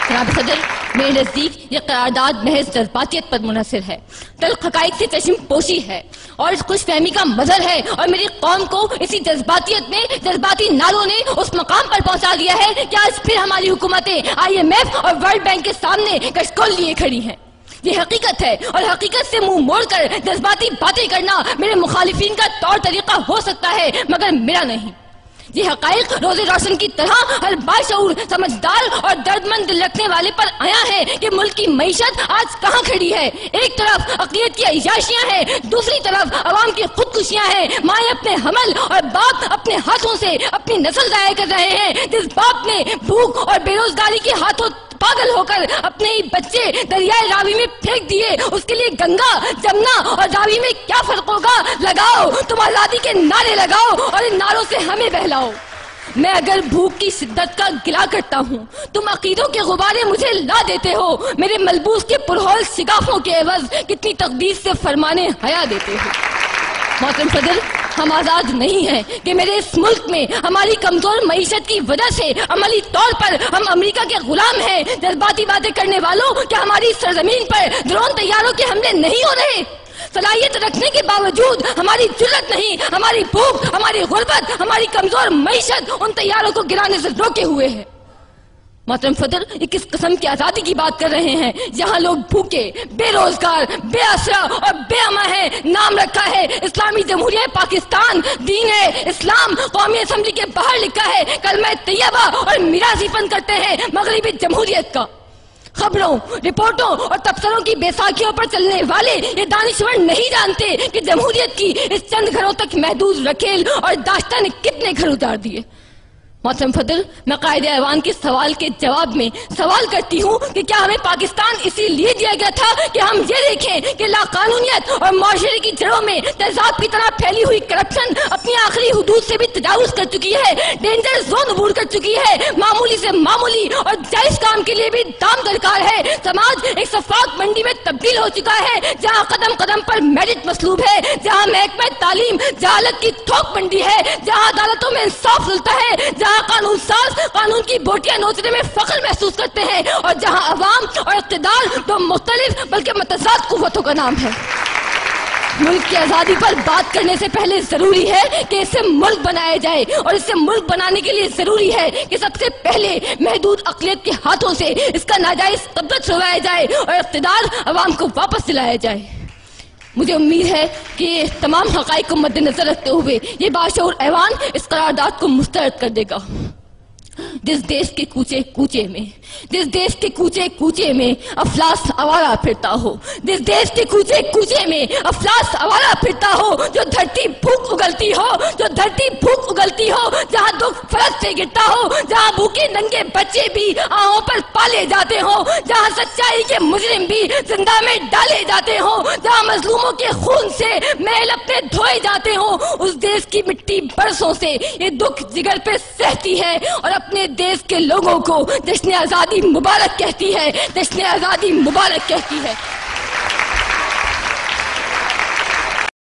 جناب صدر، میرے نزدیک یہ قرارداد محض جذباتیت پر منحصر ہے، تلخ حقائق سے چشم پوشی ہے اور خوش فہمی کا مظہر ہے، اور میری قوم کو اسی جذباتیت میں جذباتی نعروں نے اس مقام پر پہنچا دیا ہے کہ آج پھر ہماری حکومتیں IMF اور ورلڈ بینک کے سامنے کشکول لیے کھڑی ہیں۔ یہ حقیقت ہے، اور حقیقت سے منہ موڑ کر جذباتی باتیں کرنا میرے مخالفین کا طور طریقہ ہو سکتا ہے، مگر میرا نہیں۔ یہ حقائق روز روشن کی طرح ہر باشعور، سمجھدار اور درد مند دل رکھنے والے پر آیا ہے کہ ملک کی معیشت آج کہاں کھڑی ہے۔ ایک طرف اقلیت کی عیاشیاں ہیں، دوسری طرف عوام کی خودکشیاں ہیں، مائیں اپنے حمل اور باپ اپنے ہاتھوں سے اپنی نسل ضائع کر رہے ہیں۔ جس باپ نے بھوک اور بے روزگاری کے ہاتھوں پاگل ہو کر اپنے ہی بچے دریائے راوی میں پھینک دیے، اس کے لیے گنگا، جمنا اور راوی میں کیا فرق ہوگا؟ لگاؤ، تم آزادی کے نعرے لگاؤ اور ان نعروں سے ہمیں بہلاؤ۔ میں اگر بھوک کی شدت کا گلا کرتا ہوں، تم عقیدوں کے غبارے مجھے لا دیتے ہو، میرے ملبوس کے پرہول شگافوں کے عوض کتنی تقدیس سے فرمانے حیا دیتے ہو۔ محترم صدر، ہم آزاد نہیں ہیں کہ میرے اس ملک میں ہماری کمزور معیشت کی وجہ سے عملی طور پر ہم امریکہ کے غلام ہیں۔ جذباتی باتیں کرنے والوں، کیا ہماری سرزمین پر ڈرون طیاروں کے حملے نہیں ہو رہے؟ صلاحیت رکھنے کے باوجود ہماری جرت نہیں، ہماری بھوک، ہماری غربت، ہماری کمزور معیشت ان طیاروں کو گرانے سے روکے ہوئے ہے۔ محترم صدر، یہ کس قسم کی آزادی کی بات کر رہے ہیں؟ یہاں لوگ بھوکے، بے روزگار، بے آسرا اور بے اماں ہیں۔ نام رکھا ہے اسلامی جمہوریہ پاکستان، دین ہے اسلام، قومی اسمبلی کے باہر لکھا ہے کلمہ طیبہ اور میراثی فن کرتے ہیں مغربی جمہوریت کا۔ خبروں، رپورٹوں اور تبصروں کی بیساکھیوں پر چلنے والے یہ دانشور نہیں جانتے کہ جمہوریت کی اس چند گھروں تک محدود رکھیل اور داشتہ نے کتنے گھر اجاڑ دیے۔ محترم صدر، میں قائد ایوان کے سوال کے جواب میں سوال کرتی ہوں کہ کیا ہمیں پاکستان اسی لیے دیا گیا تھا کہ ہم یہ دیکھیں کہ لاقانونیت اور معاشرے کی جڑوں میں تیزاب کی طرح پھیلی ہوئی کرپشن اپنی آخری حدود سے بھی تجاوز کر چکی ہے، ڈینجر زون عبور کر چکی ہے، معمولی سے معمولی اور جائز کام کے لیے بھی دام درکار ہے۔ سماج ایک شفاف منڈی میں تبدیل ہو چکا ہے جہاں قدم قدم پر میرٹ مطلوب ہے، جہاں محکمہ تعلیم جہالت کی تھوک منڈی ہے، جہاں عدالتوں میں انصاف ملتا ہے، جہاں قانون ساز قانون کی بوٹیاں نوچنے میں فخر محسوس کرتے ہیں، اور جہاں عوام اور اقتدار دو مختلف بلکہ متضاد قوتوں کا نام ہے۔ ملک کی آزادی پر بات کرنے سے پہلے ضروری ہے کہ اسے ملک بنایا جائے، اور اسے ملک بنانے کے لیے ضروری ہے کہ سب سے پہلے محدود اقلیت کے ہاتھوں سے اس کا ناجائز قبضہ چھڑوایا جائے اور اقتدار عوام کو واپس دلایا جائے۔ مجھے امید ہے کہ تمام حقائق کو مد نظر رکھتے ہوئے یہ باشعور ایوان اس قرارداد کو مسترد کر دے گا۔ جس دیش کے کوچے کوچے میں، جس دیش کے کوچے کوچے میں افلاس آوارہ پھرتا ہو، جس دیش کے کوچے کوچے میں افلاس آوارہ پھرتا ہو، جو دھرتی بھوک اگلتی ہو، جو دھرتی بھوک اگلتی ہو، جہاں دکھ فرش سے گرتا ہو، جہاں بھوکے ننگے بچے بھی آہوں پر پالے جاتے ہوں، جہاں سچائی کے مجرم بھی زندہ میں ڈالے جاتے ہوں، جہاں مظلوموں کے خون سے محل اپنے دھوئے جاتے ہوں، اس دیش کی مٹی برسوں سے یہ دکھ جگر پہ سہتی ہے اور اپنے دیش کے لوگوں کو جشن آزادی مبارک کہتی ہے، جشن آزادی مبارک کہتی ہے۔